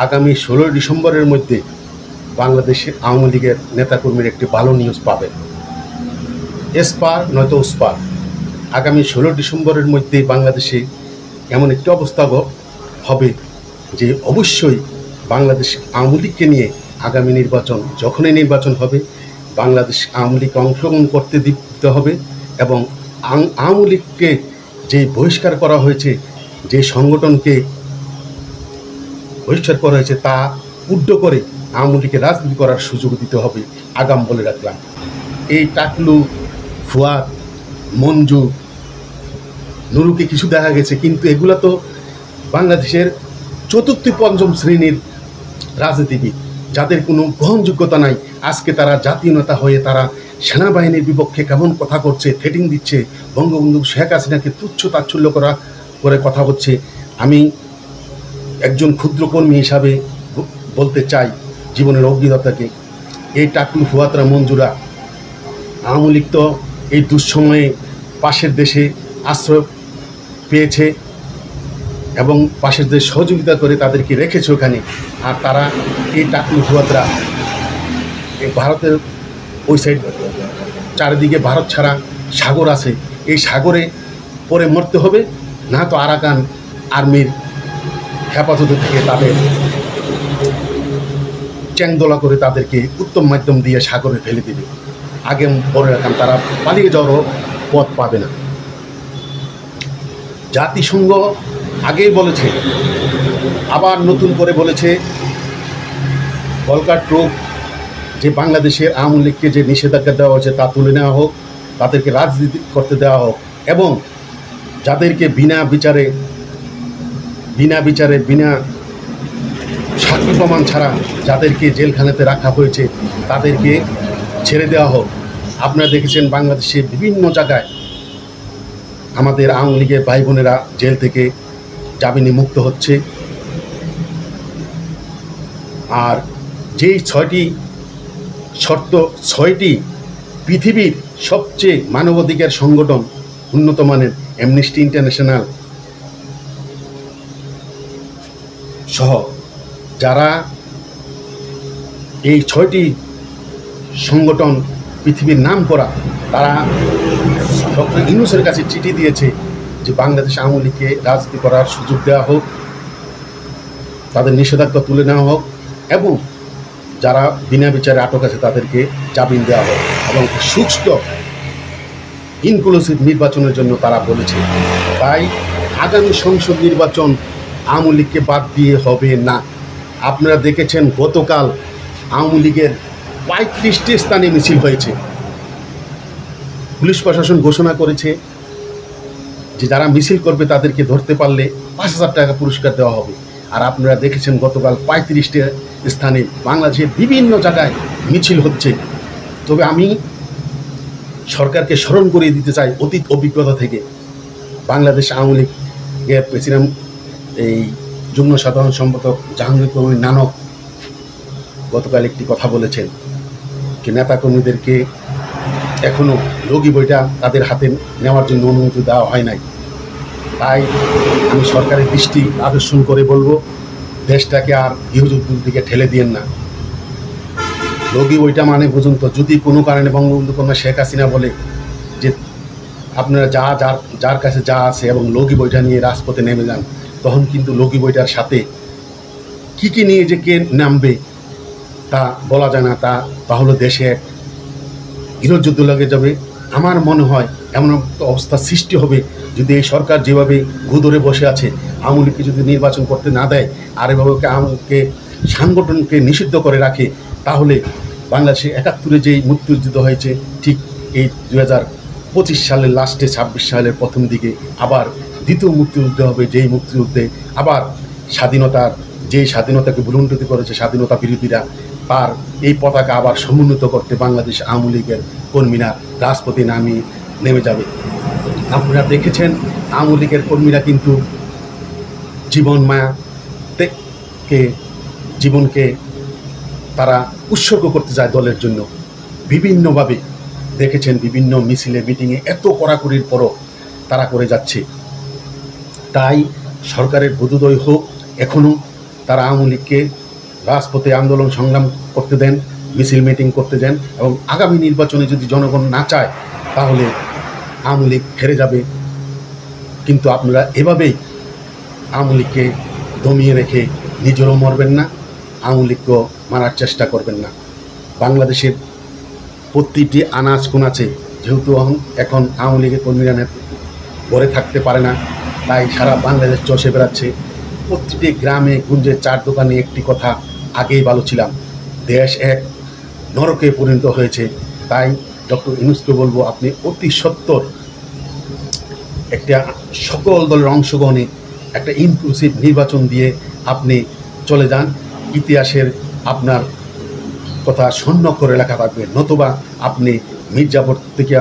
আগামী 16 ডিসেম্বরের মধ্যে বাংলাদেশের আওয়ামী লীগের নেতাকর্মীর একটি ভালো নিউজ পাবেন। এসপার নয়তো ওসপার, আগামী 16 ডিসেম্বরের মধ্যে বাংলাদেশে এমন একটি অবস্থা হবে যে অবশ্যই বাংলাদেশ আওয়ামী লীগকে নিয়ে আগামী নির্বাচন, যখনই নির্বাচন হবে, বাংলাদেশ আওয়ামী লীগকে অংশগ্রহণ করতে দিতে হবে এবং আওয়ামী লীগকে যে বহিষ্কার করা হয়েছে, যে সংগঠনকে বহিষ্কার করা হয়েছে তা উড্ড করে আওয়ামী লীগকে রাজনীতি করার সুযোগ দিতে হবে আগাম বলে রাখলাম। এই টাকলু, ফুয়াদ, মঞ্জু, নুরুকে কিছু দেখা গেছে, কিন্তু এগুলো তো বাংলাদেশের চতুর্থ পঞ্চম শ্রেণীর রাজনীতিবিদ, যাদের কোনো গ্রহণযোগ্যতা নাই। আজকে তারা জাতীয় নেতা হয়ে তারা সেনাবাহিনীর বিপক্ষে কেমন কথা করছে, থ্রেটিং দিচ্ছে, বঙ্গবন্ধু শেখ হাসিনাকে তুচ্ছ তাচ্ছল্য করে কথা হচ্ছে। আমি একজন ক্ষুদ্র কর্মী হিসাবে বলতে চাই জীবনের অভিজ্ঞতাকে, এই টাকলু, ফুয়াতরা, মঞ্জুরা, আওয়ামী লীগ তো এই দুঃসময়ে পাশের দেশে আশ্রয় পেয়েছে এবং পাশের দেশ সহযোগিতা করে তাদেরকে রেখেছে ওখানে। আর তারা এই টাকলু, ফুয়াতরা এই ভারতের ওই সাইড, চারিদিকে ভারত ছাড়া সাগর আছে, এই সাগরে পরে মরতে হবে, না তো আরাকান আর্মির হেফাজতে থেকে তাদের চ্যাংদোলা করে তাদেরকে উত্তম মাধ্যম দিয়ে সাগরে ফেলে দেবে। আগে বলে রাখলাম, তারা পালিয়ে যাওয়ারও পথ পাবে না। জাতিসংঘ আগেই বলেছে, আবার নতুন করে বলেছে, ভলকার ট্রুপ যে বাংলাদেশের আওয়ামী লীগকে যে নিষেধাজ্ঞা দেওয়া হয়েছে তা তুলে নেওয়া হোক, তাদেরকে রাজনীতি করতে দেওয়া হোক এবং যাদেরকে বিনা বিচারে বিনা সাক্ষী প্রমাণ ছাড়া যাদেরকে জেলখানাতে রাখা হয়েছে তাদেরকে ছেড়ে দেওয়া হোক। আপনারা দেখেছেন বাংলাদেশে বিভিন্ন জায়গায় আমাদের আওয়ামী লীগের ভাই বোনেরা জেল থেকে জামিনে মুক্ত হচ্ছে। আর যেই 6টি পৃথিবীর সবচেয়ে মানবাধিকার সংগঠন, উন্নত মানের অ্যামনেস্টি ইন্টারন্যাশনাল সহ যারা এই 6টি সংগঠন পৃথিবীর নাম করা, তারা ডক্টর ইউনূসের কাছে চিঠি দিয়েছে যে বাংলাদেশ আওয়ামী লীগকে রাজনীতি করার সুযোগ দেওয়া হোক, তাদের নিষেধাজ্ঞা তুলে নেওয়া হোক এবং যারা বিনা বিচারে আটক আছে তাদেরকে জামিন দেওয়া হোক এবং সুষ্ঠু ইনক্লুসিভ নির্বাচনের জন্য তারা বলেছে। তাই আগামী সংসদ নির্বাচন আওয়ামী লীগকে বাদ দিয়ে হবে না। আপনারা দেখেছেন গতকাল আওয়ামী লীগের 35টি স্থানে মিছিল হয়েছে। পুলিশ প্রশাসন ঘোষণা করেছে যে যারা মিছিল করবে তাদেরকে ধরতে পারলে 5,000 টাকা পুরস্কার দেওয়া হবে। আর আপনারা দেখেছেন গতকাল 35টি স্থানে বাংলাদেশের বিভিন্ন জায়গায় মিছিল হচ্ছে। তবে আমি সরকারকে স্মরণ করিয়ে দিতে চাই অতীত অভিজ্ঞতা থেকে। বাংলাদেশ আওয়ামী লীগের প্রেসিডেন্ট, এই যুগ্ম সাধারণ সম্পাদক জাহাঙ্গীর কবির নানক গতকাল একটি কথা বলেছেন যে নেতাকর্মীদেরকে এখনও লগি বইটা তাদের হাতে নেওয়ার জন্য অনুমতি দেওয়া হয় নাই। তাই আমি সরকারের দৃষ্টি আকর্ষণ করে বলবো, দেশটাকে আর গৃহযুদ্ধের দিকে ঠেলে দিয়েন না। লগি বইটা মানে পর্যন্ত যদি কোনো কারণে বঙ্গবন্ধু কন্যা শেখ হাসিনা বলে যে আপনারা যার কাছে যা আছে এবং লগি বইটা নিয়ে রাজপথে নেমে যান, তখন কিন্তু লগি বইটার সাথে কী নিয়ে যে কে নামবে তা বলা যায় না। তাহলে দেশে গৃহযুদ্ধ লেগে যাবে। আমার মনে হয় এমন একটা অবস্থা সৃষ্টি হবে যদি এই সরকার যেভাবে ঘু ধরে বসে আছে, আওয়ামী লীগকে যদি নির্বাচন করতে না দেয় আর এভাবে আমাকে সাংগঠনকে নিষিদ্ধ করে রাখে, তাহলে বাংলাদেশে 71-এ যেই মুক্তিযুদ্ধ হয়েছে ঠিক এই 2025 সালের লাস্টে 26 সালের প্রথম দিকে আবার দ্বিতীয় মুক্তিযুদ্ধ হবে, যেই মুক্তিযুদ্ধে আবার স্বাধীনতাকে ভুলুণ্ঠিত করেছে স্বাধীনতা বিরোধীরা, তার এই পতাকা আবার সমুন্নত করতে বাংলাদেশ আওয়ামী লীগের কর্মীরা রাজপথে নেমে যাবে। আপনারা দেখেছেন আওয়ামী লীগের কর্মীরা কিন্তু জীবনকে তারা উৎসর্গ করতে যায় দলের জন্য। বিভিন্নভাবে দেখেছেন, বিভিন্ন মিছিলে মিটিংয়ে এত কড়াকড়ির পরও তারা করে যাচ্ছে। তাই সরকারের বোধোদয় হোক, এখনও তারা আওয়ামী লীগকে রাজপথে আন্দোলন সংগ্রাম করতে দেন, মিছিল মিটিং করতে দেন, এবং আগামী নির্বাচনে যদি জনগণ না চায় তাহলে আওয়ামী লীগ হেরে যাবে। কিন্তু আপনারা এভাবেই আওয়ামী লীগকে দমিয়ে রেখে নিজেরও মরবেন না, আওয়ামী লীগকেও মারার চেষ্টা করবেন না। বাংলাদেশের প্রতিটি আনাজ কোনাচে যেহেতু এখন আওয়ামী লীগের কর্মীরা ঘরে থাকতে পারে না, তাই সারা বাংলাদেশ চষে বেড়াচ্ছে। প্রতিটি গ্রামে গুঞ্জে চার দোকানে একটি কথা আগেই বলেছিলাম, দেশ এক নরকে পরিণত হয়েছে। তাই ডক্টর ইউনূসকে বলবো, আপনি অতি সত্বর একটা সকল দলের অংশগ্রহণে একটা ইনক্লুসিভ নির্বাচন দিয়ে আপনি চলে যান। ইতিহাসের আপনার কথা স্বর্ণাক্ষরে লেখা থাকবে, নতুবা আপনি মির্জাপুর থেকে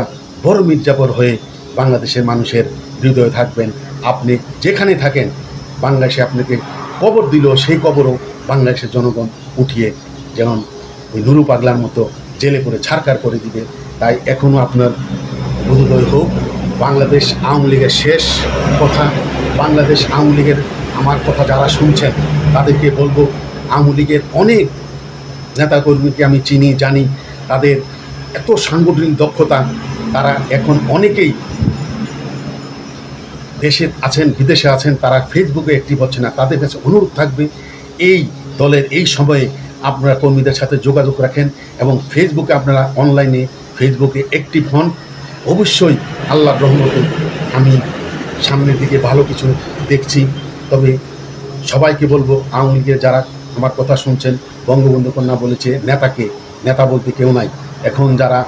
বড় মির্জাপুর হয়ে বাংলাদেশের মানুষের হৃদয়ে থাকবেন। আপনি যেখানে থাকেন বাংলাদেশে আপনাকে কবর দিল, সেই কবরও বাংলাদেশের জনগণ উঠিয়ে যেমন ওই নুরু পাগলার মতো জেলে করে ছাড়কার করে দিবে। তাই এখনও আপনার বোধোদয় হোক, বাংলাদেশ আওয়ামী লীগের শেষ কথা। বাংলাদেশ আওয়ামী লীগের আমার কথা যারা শুনছেন তাদেরকে বলবো, আওয়ামী লীগের অনেক নেতাকর্মীকে আমি চিনি, জানি, তাদের এত সাংগঠনিক দক্ষতা, তারা এখন অনেকেই দেশে আছেন, বিদেশে আছেন, তারা ফেসবুকে অ্যাক্টিভ হচ্ছে না। তাদের কাছে অনুরোধ থাকবে, এই দলের এই সময়ে আপনারা কর্মীদের সাথে যোগাযোগ রাখেন এবং ফেসবুকে আপনারা অনলাইনে ফেসবুকে অ্যাক্টিভ হন। অবশ্যই আল্লাহর রহমতে আমি সামনের দিকে ভালো কিছু দেখছি। তবে সবাইকে বলবো, আওয়ামী লীগের যারা আমার কথা শুনছেন, বঙ্গবন্ধু কন্যা বলেছে নেতাকে, নেতা বলতে কেউ নাই। এখন যারা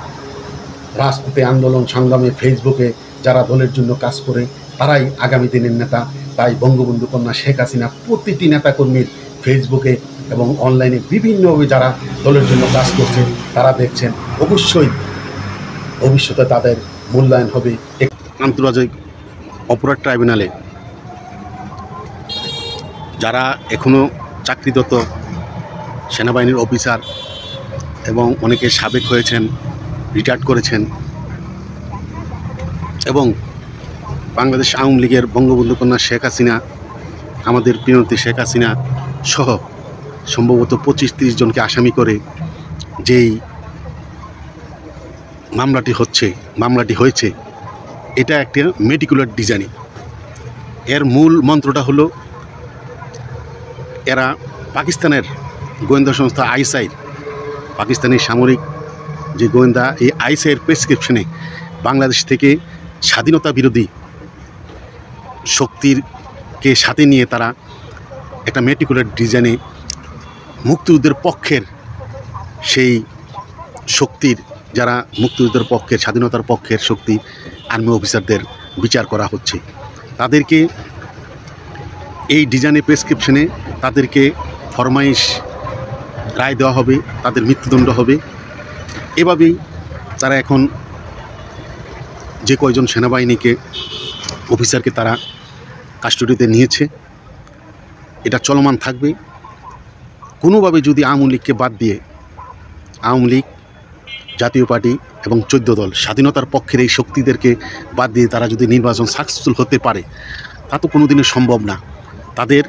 রাজপথে আন্দোলন সংগ্রামে ফেসবুকে যারা দলের জন্য কাজ করে তারাই আগামী দিনের নেতা। তাই বঙ্গবন্ধু কন্যা শেখ হাসিনা প্রতিটি নেতাকর্মীর ফেসবুকে এবং অনলাইনে বিভিন্নভাবে যারা দলের জন্য কাজ করছে তারা দেখছেন। অবশ্যই ভবিষ্যতে তাদের মূল্যায়ন হবে। আন্তর্জাতিক অপরাধ ট্রাইব্যুনালে যারা এখনও চাকরিরত সেনাবাহিনীর অফিসার এবং অনেকে সাবেক হয়েছেন, রিটায়ার্ড করেছেন, এবং বাংলাদেশ আওয়ামী লীগের বঙ্গবন্ধু কন্যা শেখ হাসিনা, আমাদের প্রিয়তী শেখ হাসিনা সহ সম্ভবত 25-30 জনকে আসামি করে যেই মামলাটি হয়েছে, এটা একটা মেটিকুলার ডিজাইনিং। এর মূল মন্ত্রটা হলো, এরা পাকিস্তানের গোয়েন্দা সংস্থা আইএসআই, পাকিস্তানি সামরিক যে গোয়েন্দা, এই আইএসআইয়ের প্রেসক্রিপশনে বাংলাদেশ থেকে স্বাধীনতা বিরোধী শক্তিরকে সাথে নিয়ে তারা একটা মেটিকুলার ডিজাইনে মুক্তিযুদ্ধের পক্ষের সেই শক্তির, যারা মুক্তিযুদ্ধের পক্ষের, স্বাধীনতার পক্ষের শক্তি আর্মি অফিসারদের বিচার করা হচ্ছে। তাদেরকে এই ডিজাইনে প্রেসক্রিপশনে তাদেরকে ফরমাইশ রায় দেওয়া হবে, তাদের মৃত্যুদণ্ড হবে। এভাবেই তারা এখন যে কয়জন সেনাবাহিনীকে অফিসারকে তারা কাস্টডিতে নিয়েছে, এটা চলমান থাকবে। কোনোভাবে যদি আওয়ামী লীগকে বাদ দিয়ে, আওয়ামী লীগ, জাতীয় পার্টি এবং 14 দল স্বাধীনতার পক্ষের এই শক্তিদেরকে বাদ দিয়ে তারা যদি নির্বাচন সাকসেসফুল হতে পারে, তা তো কোনো দিনই সম্ভব না। তাদের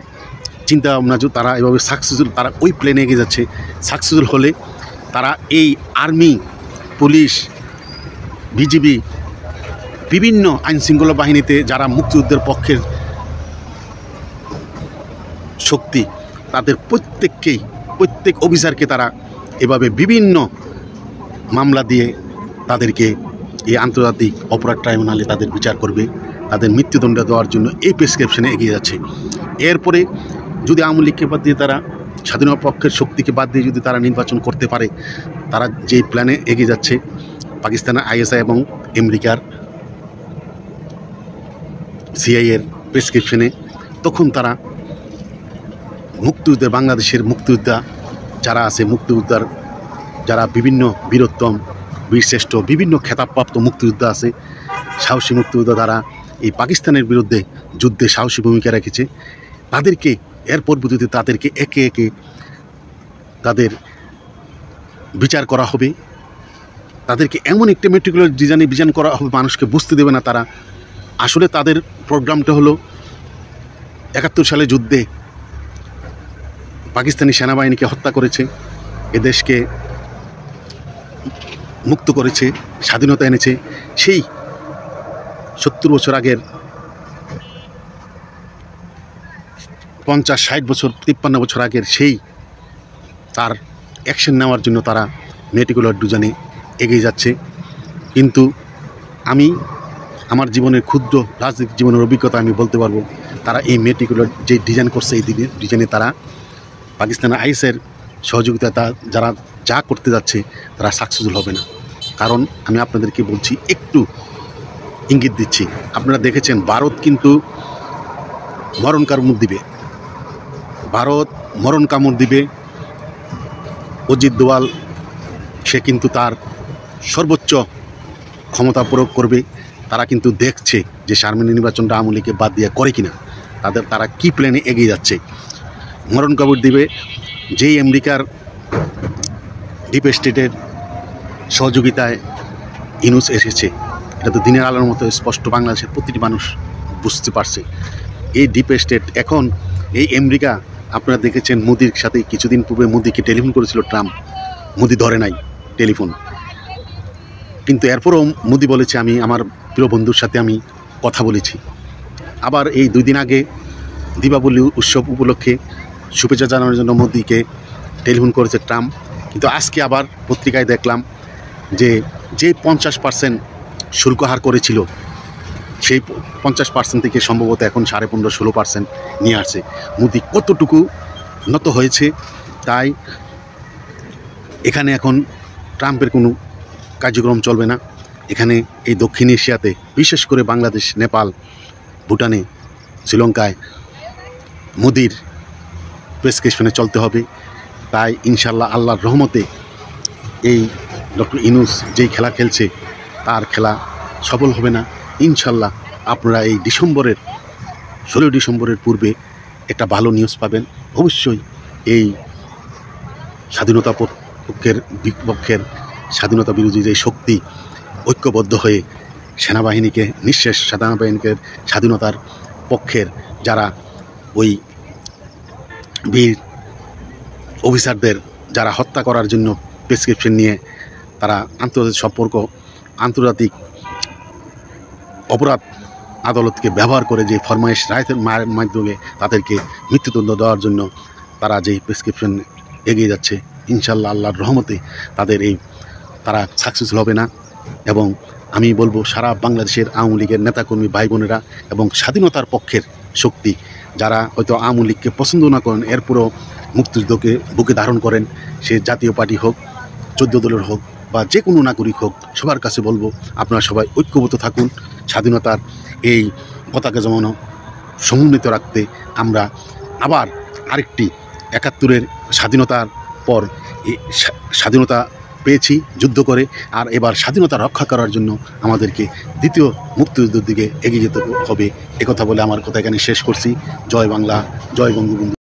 চিন্তা ভাবনা যে তারা এভাবে সাকসেসফুল, তারা ওই প্লেনে এগিয়ে যাচ্ছে। সাকসেসফুল হলে তারা এই আর্মি, পুলিশ, বিজিবি, বিভিন্ন আইনশৃঙ্খলা বাহিনীতে যারা মুক্তিযুদ্ধের পক্ষের শক্তি, তাদের প্রত্যেক অফিসারকে তারা এভাবে বিভিন্ন মামলা দিয়ে তাদেরকে এই আন্তর্জাতিক অপরাধ ট্রাইব্যুনালে তাদের বিচার করবে, তাদের মৃত্যুদণ্ড দেওয়ার জন্য এই প্রেসক্রিপশনে এগিয়ে যাচ্ছে। এরপরে যদি আওয়ামী লীগকে বাদ দিয়ে তারা স্বাধীনতা পক্ষের শক্তিকে বাদ দিয়ে যদি তারা নির্বাচন করতে পারে, তারা যে প্ল্যানে এগিয়ে যাচ্ছে পাকিস্তানের আইএসআই এবং আমেরিকার সিআইএর প্রেসক্রিপশনে, তখন তারা মুক্তিযুদ্ধের, বাংলাদেশের মুক্তিযোদ্ধা যারা আছে, মুক্তিযোদ্ধার যারা বিভিন্ন বীরোত্তম, বীরশ্রেষ্ঠ, বিভিন্ন খেতাবপ্রাপ্ত মুক্তিযোদ্ধা আছে, সাহসী মুক্তিযোদ্ধা, তারা এই পাকিস্তানের বিরুদ্ধে যুদ্ধে সাহসী ভূমিকা রেখেছে, তাদেরকে এর পরবর্তীতে তাদেরকে একে একে তাদের বিচার করা হবে। তাদেরকে এমন একটি মেটিকুলার ডিজাইন করা হবে, মানুষকে বুঝতে দেবে না তারা আসলে, তাদের প্রোগ্রামটা হলো 71 সালে যুদ্ধে পাকিস্তানি সেনাবাহিনীকে হত্যা করেছে, এদেশকে মুক্ত করেছে, স্বাধীনতা এনেছে, সেই 70 বছর আগের 50-60 বছর 53 বছর আগের সেই তার অ্যাকশন নেওয়ার জন্য তারা মেটিকুলার ডিজাইনে এগিয়ে যাচ্ছে। কিন্তু আমি আমার জীবনের ক্ষুদ্র রাজনৈতিক জীবনের অভিজ্ঞতা আমি বলতে পারবো, তারা এই মেটিকুলার যে ডিজাইন করছে এই ডিজাইনে তারা পাকিস্তানের আইএসের সহযোগিতা যারা যা করতে যাচ্ছে তারা সাকসেসফুল হবে না। কারণ আমি আপনাদেরকে বলছি, একটু ইঙ্গিত দিচ্ছি, আপনারা দেখেছেন ভারত কিন্তু মরণ কামড় দিবে, ভারত মরণ কামড় দিবে। অজিত দোভাল সে কিন্তু তার সর্বোচ্চ ক্ষমতা প্রয়োগ করবে। তারা কিন্তু দেখছে যে সামনের নির্বাচনটা আওয়ামী লীগকে বাদ দিয়ে করে কিনা, তারা কি প্ল্যানে এগিয়ে যাচ্ছে। মরণ কামড় দিবে যেই আমেরিকার ডিপ স্টেটের সহযোগিতায় ইউনূস এসেছে, এটা তো দিনের আলোর মতো স্পষ্ট বাংলাদেশের প্রতিটি মানুষ বুঝতে পারছে। এই ডিপ স্টেট এখন এই আমেরিকা, আপনারা দেখেছেন মোদির সাথে কিছুদিন পূর্বে মোদিকে টেলিফোন করেছিল ট্রাম্প, মোদি ধরে নাই টেলিফোন, কিন্তু এরপরও মোদি বলেছে আমি আমার প্রিয় বন্ধুর সাথে আমি কথা বলেছি। আবার এই 2 দিন আগে দীপাবলি উৎসব উপলক্ষে শুভেচ্ছা জানানোর জন্য মোদিকে টেলিফোন করেছে ট্রাম্প। কিন্তু আজকে আবার পত্রিকায় দেখলাম যে 50% শুল্ক হার করেছিল, সেই 50% থেকে সম্ভবত এখন 15.5-16% নিয়ে আসছে। মোদি কতটুকু নত হয়েছে, তাই এখানে এখন ট্রাম্পের কোনো কার্যক্রম চলবে না। এখানে এই দক্ষিণ এশিয়াতে, বিশেষ করে বাংলাদেশ, নেপাল, ভুটানে, শ্রীলঙ্কায় মোদির প্রেসক্রিপশনে চলতে হবে। তাই ইনশাল্লাহ আল্লাহর রহমতে এই ডক্টর ইউনূস যেই খেলা খেলছে তার খেলা সফল হবে না। ইনশাল্লাহ আপনারা এই 16 ডিসেম্বরের পূর্বে একটা ভালো নিউজ পাবেন। অবশ্যই এই স্বাধীনতা পক্ষের বিপক্ষের স্বাধীনতা বিরোধী যে শক্তি ঐক্যবদ্ধ হয়ে সেনাবাহিনীকে নিঃশেষ, সেনাবাহিনীকে স্বাধীনতার পক্ষের যারা ওই বীর অফিসারদের যারা হত্যা করার জন্য প্রেসক্রিপশন নিয়ে তারা আন্তর্জাতিক অপরাধ আদালতকে ব্যবহার করে যে ফরমাইশ রায়ের মাধ্যমে তাদেরকে মৃত্যুদণ্ড দেওয়ার জন্য তারা যেই প্রেসক্রিপশন এগিয়ে যাচ্ছে, ইনশাল্লাহ আল্লাহর রহমতে তারা সাকসেসফুল হবে না। এবং আমি বলবো সারা বাংলাদেশের আওয়ামী লীগের নেতাকর্মী ভাই বোনেরা এবং স্বাধীনতার পক্ষের শক্তি যারা হয়তো আওয়ামী লীগকে পছন্দ না করেন, এরপরও মুক্তিযুদ্ধকে বুকে ধারণ করেন, সে জাতীয় পার্টি হোক, 14 দলের হোক বা যে কোনো নাগরিক হোক, সবার কাছে বলবো আপনারা সবাই ঐক্যবদ্ধ থাকুন। স্বাধীনতার এই পতাকা জমানো সমুন্নত রাখতে আমরা আবার আরেকটি 71-এর স্বাধীনতার পর স্বাধীনতা পেয়েছি যুদ্ধ করে, আর এবার স্বাধীনতা রক্ষা করার জন্য আমাদেরকে দ্বিতীয় মুক্তিযুদ্ধের দিকে এগিয়ে যেতে হবে। একথা বলে আমার কথা এখানে শেষ করছি। জয় বাংলা, জয় বঙ্গবন্ধু।